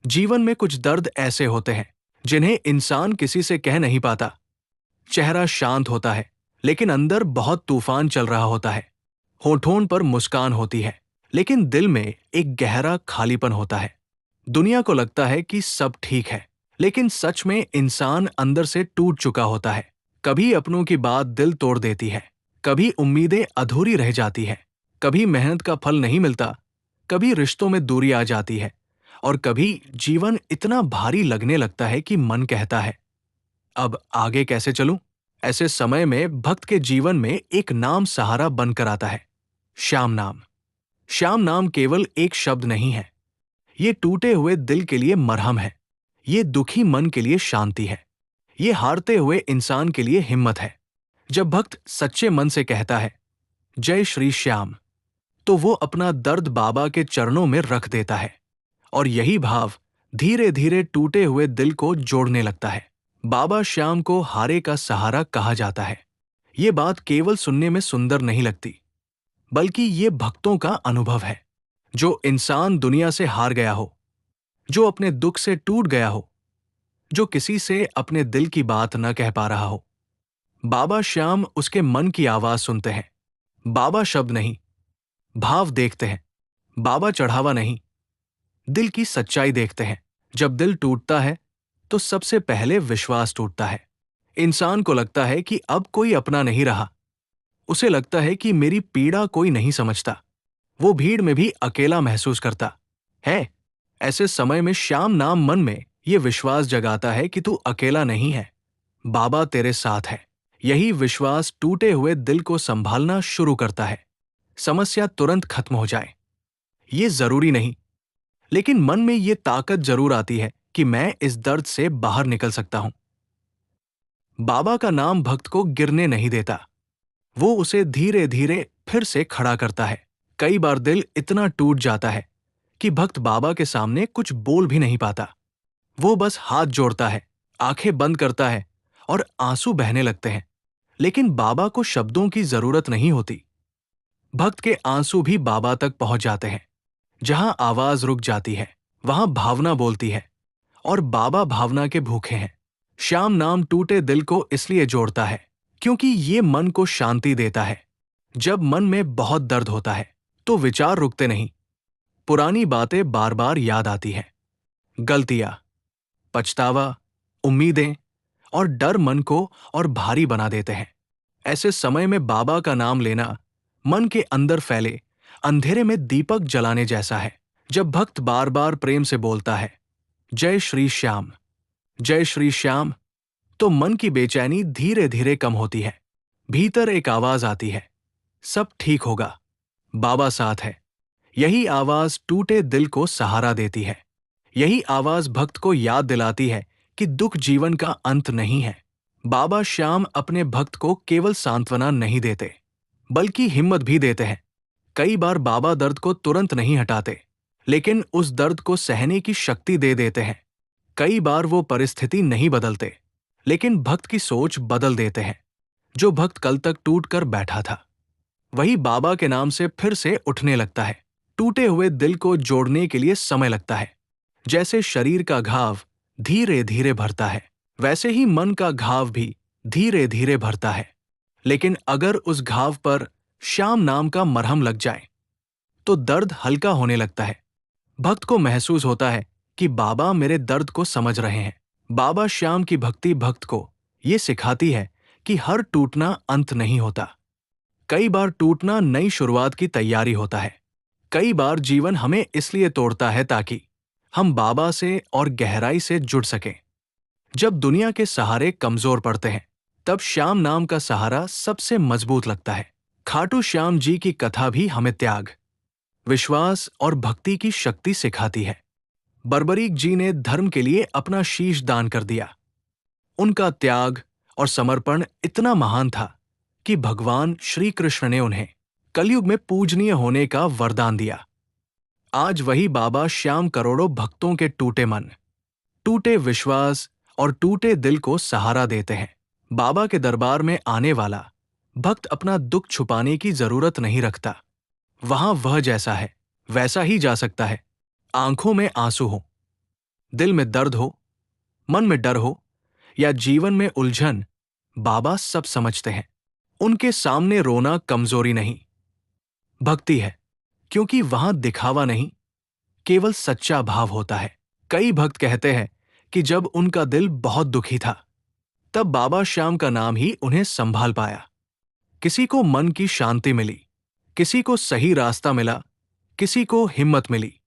जीवन में कुछ दर्द ऐसे होते हैं जिन्हें इंसान किसी से कह नहीं पाता। चेहरा शांत होता है, लेकिन अंदर बहुत तूफान चल रहा होता है। होठों पर मुस्कान होती है, लेकिन दिल में एक गहरा खालीपन होता है। दुनिया को लगता है कि सब ठीक है, लेकिन सच में इंसान अंदर से टूट चुका होता है। कभी अपनों की बात दिल तोड़ देती है, कभी उम्मीदें अधूरी रह जाती हैं, कभी मेहनत का फल नहीं मिलता, कभी रिश्तों में दूरी आ जाती है, और कभी जीवन इतना भारी लगने लगता है कि मन कहता है, अब आगे कैसे चलूं? ऐसे समय में भक्त के जीवन में एक नाम सहारा बनकर आता है, श्याम नाम। श्याम नाम केवल एक शब्द नहीं है, ये टूटे हुए दिल के लिए मरहम है, ये दुखी मन के लिए शांति है, ये हारते हुए इंसान के लिए हिम्मत है। जब भक्त सच्चे मन से कहता है, जय श्री श्याम, तो वो अपना दर्द बाबा के चरणों में रख देता है, और यही भाव धीरे धीरे टूटे हुए दिल को जोड़ने लगता है। बाबा श्याम को हारे का सहारा कहा जाता है। ये बात केवल सुनने में सुंदर नहीं लगती, बल्कि ये भक्तों का अनुभव है। जो इंसान दुनिया से हार गया हो, जो अपने दुख से टूट गया हो, जो किसी से अपने दिल की बात न कह पा रहा हो, बाबा श्याम उसके मन की आवाज सुनते हैं। बाबा शब्द नहीं, भाव देखते हैं। बाबा चढ़ावा नहीं, दिल की सच्चाई देखते हैं। जब दिल टूटता है तो सबसे पहले विश्वास टूटता है। इंसान को लगता है कि अब कोई अपना नहीं रहा। उसे लगता है कि मेरी पीड़ा कोई नहीं समझता। वो भीड़ में भी अकेला महसूस करता है। ऐसे समय में श्याम नाम मन में ये विश्वास जगाता है कि तू अकेला नहीं है, बाबा तेरे साथ है। यही विश्वास टूटे हुए दिल को संभालना शुरू करता है। समस्या तुरंत खत्म हो जाए, ये जरूरी नहीं, लेकिन मन में ये ताकत जरूर आती है कि मैं इस दर्द से बाहर निकल सकता हूं। बाबा का नाम भक्त को गिरने नहीं देता, वो उसे धीरे धीरे फिर से खड़ा करता है। कई बार दिल इतना टूट जाता है कि भक्त बाबा के सामने कुछ बोल भी नहीं पाता। वो बस हाथ जोड़ता है, आंखें बंद करता है, और आंसू बहने लगते हैं। लेकिन बाबा को शब्दों की जरूरत नहीं होती। भक्त के आंसू भी बाबा तक पहुंच जाते हैं। जहां आवाज रुक जाती है, वहां भावना बोलती है, और बाबा भावना के भूखे हैं। श्याम नाम टूटे दिल को इसलिए जोड़ता है क्योंकि ये मन को शांति देता है। जब मन में बहुत दर्द होता है तो विचार रुकते नहीं। पुरानी बातें बार बार याद आती हैं। गलतियां, पछतावा, उम्मीदें और डर मन को और भारी बना देते हैं। ऐसे समय में बाबा का नाम लेना मन के अंदर फैले अंधेरे में दीपक जलाने जैसा है। जब भक्त बार बार प्रेम से बोलता है, जय श्री श्याम, जय श्री श्याम, तो मन की बेचैनी धीरे धीरे कम होती है। भीतर एक आवाज आती है, सब ठीक होगा, बाबा साथ है। यही आवाज टूटे दिल को सहारा देती है। यही आवाज भक्त को याद दिलाती है कि दुख जीवन का अंत नहीं है। बाबा श्याम अपने भक्त को केवल सांत्वना नहीं देते, बल्कि हिम्मत भी देते हैं। कई बार बाबा दर्द को तुरंत नहीं हटाते, लेकिन उस दर्द को सहने की शक्ति दे देते हैं। कई बार वो परिस्थिति नहीं बदलते, लेकिन भक्त की सोच बदल देते हैं। जो भक्त कल तक टूट कर बैठा था, वही बाबा के नाम से फिर से उठने लगता है। टूटे हुए दिल को जोड़ने के लिए समय लगता है। जैसे शरीर का घाव धीरे धीरे भरता है, वैसे ही मन का घाव भी धीरे धीरे भरता है। लेकिन अगर उस घाव पर श्याम नाम का मरहम लग जाए, तो दर्द हल्का होने लगता है। भक्त को महसूस होता है कि बाबा मेरे दर्द को समझ रहे हैं। बाबा श्याम की भक्ति भक्त को ये सिखाती है कि हर टूटना अंत नहीं होता। कई बार टूटना नई शुरुआत की तैयारी होता है। कई बार जीवन हमें इसलिए तोड़ता है ताकि हम बाबा से और गहराई से जुड़ सकें। जब दुनिया के सहारे कमजोर पड़ते हैं, तब श्याम नाम का सहारा सबसे मजबूत लगता है। खाटू श्याम जी की कथा भी हमें त्याग, विश्वास और भक्ति की शक्ति सिखाती है। बर्बरीक जी ने धर्म के लिए अपना शीश दान कर दिया। उनका त्याग और समर्पण इतना महान था कि भगवान श्री कृष्ण ने उन्हें कलयुग में पूजनीय होने का वरदान दिया। आज वही बाबा श्याम करोड़ों भक्तों के टूटे मन, टूटे विश्वास और टूटे दिल को सहारा देते हैं। बाबा के दरबार में आने वाला भक्त अपना दुख छुपाने की जरूरत नहीं रखता। वहां वह जैसा है वैसा ही जा सकता है। आंखों में आंसू हो, दिल में दर्द हो, मन में डर हो या जीवन में उलझन, बाबा सब समझते हैं। उनके सामने रोना कमजोरी नहीं, भक्ति है, क्योंकि वहां दिखावा नहीं, केवल सच्चा भाव होता है। कई भक्त कहते हैं कि जब उनका दिल बहुत दुखी था, तब बाबा श्याम का नाम ही उन्हें संभाल पाया। किसी को मन की शांति मिली, किसी को सही रास्ता मिला, किसी को हिम्मत मिली।